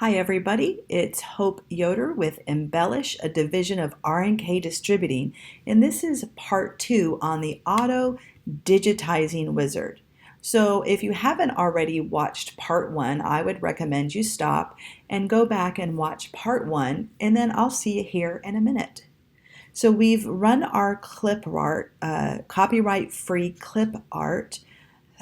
Hi everybody, it's Hope Yoder with Embellish, a division of RNK Distributing, and this is part 2 on the Auto Digitizing Wizard. So if you haven't already watched part 1, I would recommend you stop and go back and watch part 1, and then I'll see you here in a minute. So we've run our clip art, copyright-free clip art,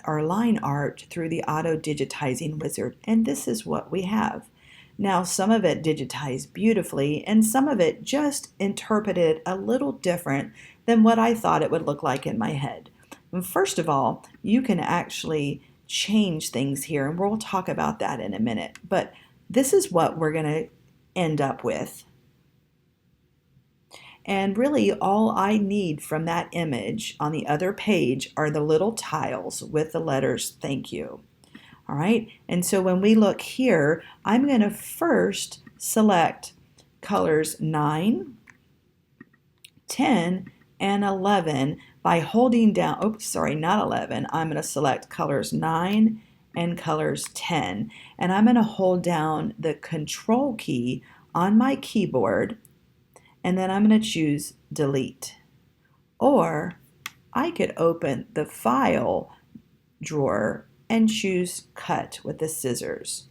our line art through the Auto Digitizing Wizard, and this is what we have. Now, some of it digitized beautifully, and some of it just interpreted a little different than what I thought it would look like in my head. And first of all, you can actually change things here, and we'll talk about that in a minute. But this is what we're going to end up with. And really, all I need from that image on the other page are the little tiles with the letters "Thank you." All right, and so when we look here, I'm going to first select colors 9, 10, and 11 by holding down, oops, sorry, not 11. I'm going to select colors 9 and colors 10, and I'm going to hold down the Control key on my keyboard, and then I'm going to choose Delete. Or I could open the File drawer and choose Cut with the scissors.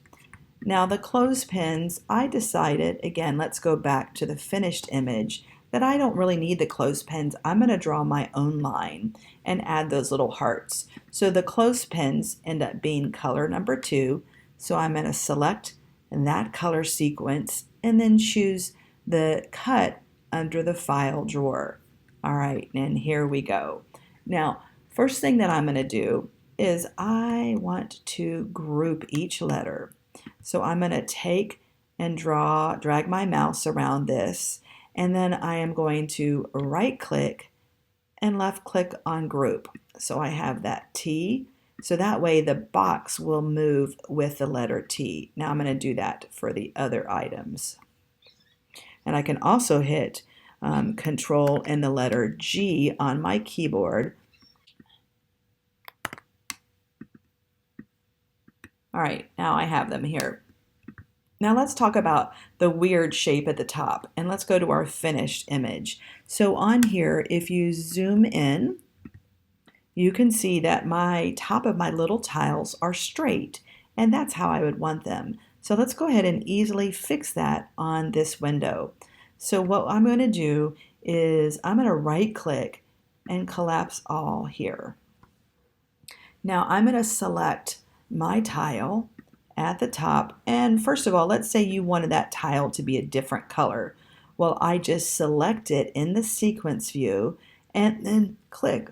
Now the clothespins, I decided, again, let's go back to the finished image, that I don't really need the clothespins. I'm going to draw my own line and add those little hearts. So the clothespins end up being color number 2. So I'm going to select that color sequence and then choose the cut under the file drawer. All right, and here we go. Now, first thing that I'm going to do is I want to group each letter. So I'm going to take and drag my mouse around this, and then I am going to right click and left click on group. So I have that T, so that way the box will move with the letter T. Now I'm going to do that for the other items. And I can also hit Control and the letter G on my keyboard. All right, now I have them here. Now let's talk about the weird shape at the top, and let's go to our finished image. So on here, if you zoom in, you can see that my top of my little tiles are straight, and that's how I would want them. So let's go ahead and easily fix that on this window. So what I'm going to do is I'm going to right click and collapse all here. Now I'm going to select my tile at the top, and first of all, let's say you wanted that tile to be a different color. Well, I just select it in the sequence view and then click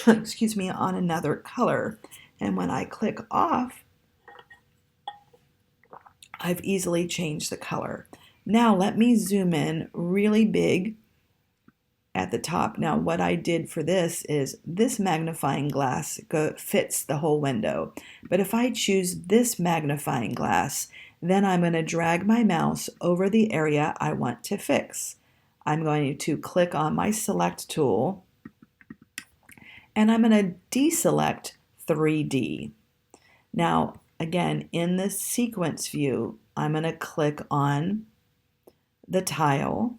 excuse me, on another color, and when I click off, I've easily changed the color. Now let me zoom in really big at the top. Now what I did for this is this magnifying glass fits the whole window. But if I choose this magnifying glass, then I'm going to drag my mouse over the area I want to fix. I'm going to click on my select tool, and I'm going to deselect 3D. Now again, in the sequence view, I'm going to click on the tile,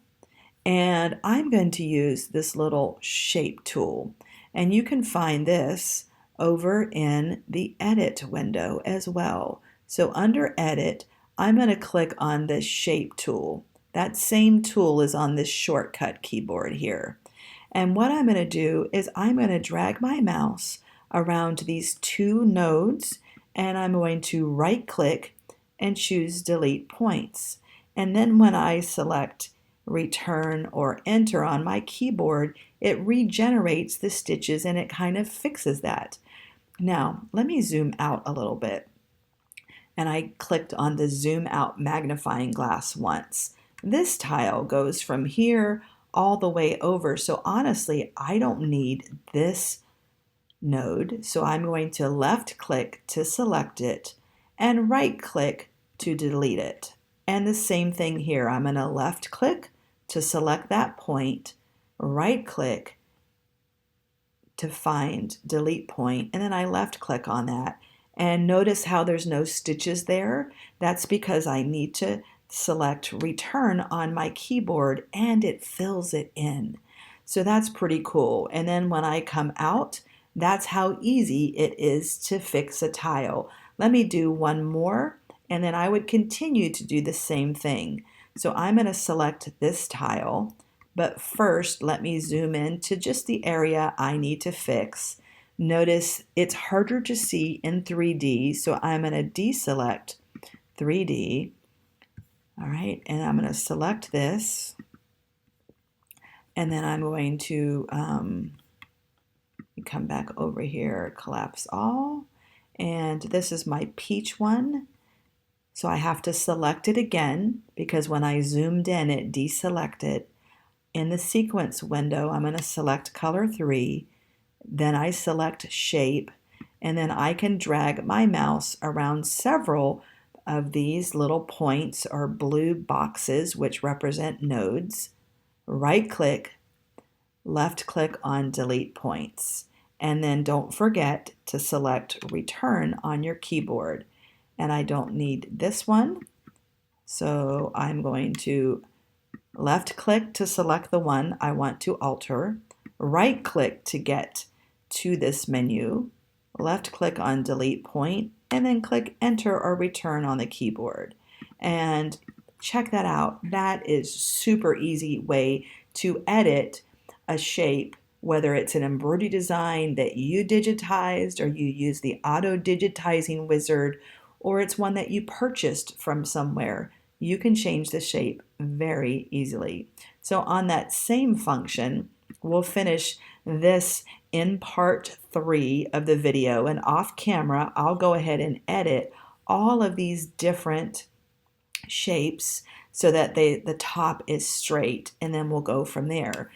and I'm going to use this little shape tool, and you can find this over in the edit window as well. So under edit, I'm going to click on this shape tool. That same tool is on this shortcut keyboard here. And what I'm going to do is I'm going to drag my mouse around these two nodes, and I'm going to right click and choose delete points. And then when I select return or enter on my keyboard, it regenerates the stitches and it kind of fixes that. Now let me zoom out a little bit, and I clicked on the zoom out magnifying glass once. This tile goes from here all the way over, so honestly I don't need this node, so I'm going to left click to select it and right click to delete it. And the same thing here, I'm going to left click to select that point, right click to find delete point, and then I left click on that, And notice how there's no stitches there. That's because I need to select return on my keyboard and it fills it in. So that's pretty cool. And then when I come out, that's how easy it is to fix a tile. Let me do one more, and then I would continue to do the same thing. So I'm going to select this tile, but first let me zoom in to just the area I need to fix. Notice it's harder to see in 3D, so I'm going to deselect 3D. All right, and I'm going to select this, and then I'm going to come back over here, collapse all, and this is my peach one. So I have to select it again because when I zoomed in, it deselected. In the sequence window, I'm going to select color 3, then I select shape, and then I can drag my mouse around several of these little points or blue boxes which represent nodes. Right click, left click on delete points, and then don't forget to select return on your keyboard. And I don't need this one, so I'm going to left click to select the one I want to alter, right click to get to this menu, left click on delete point, and then click enter or return on the keyboard. And check that out. That is super easy way to edit a shape, whether it's an embroidery design that you digitized or you use the Auto Digitizing wizard, or it's one that you purchased from somewhere. You can change the shape very easily. So on that same function, we'll finish this in part 3 of the video, and off camera, I'll go ahead and edit all of these different shapes so that the top is straight, and then we'll go from there.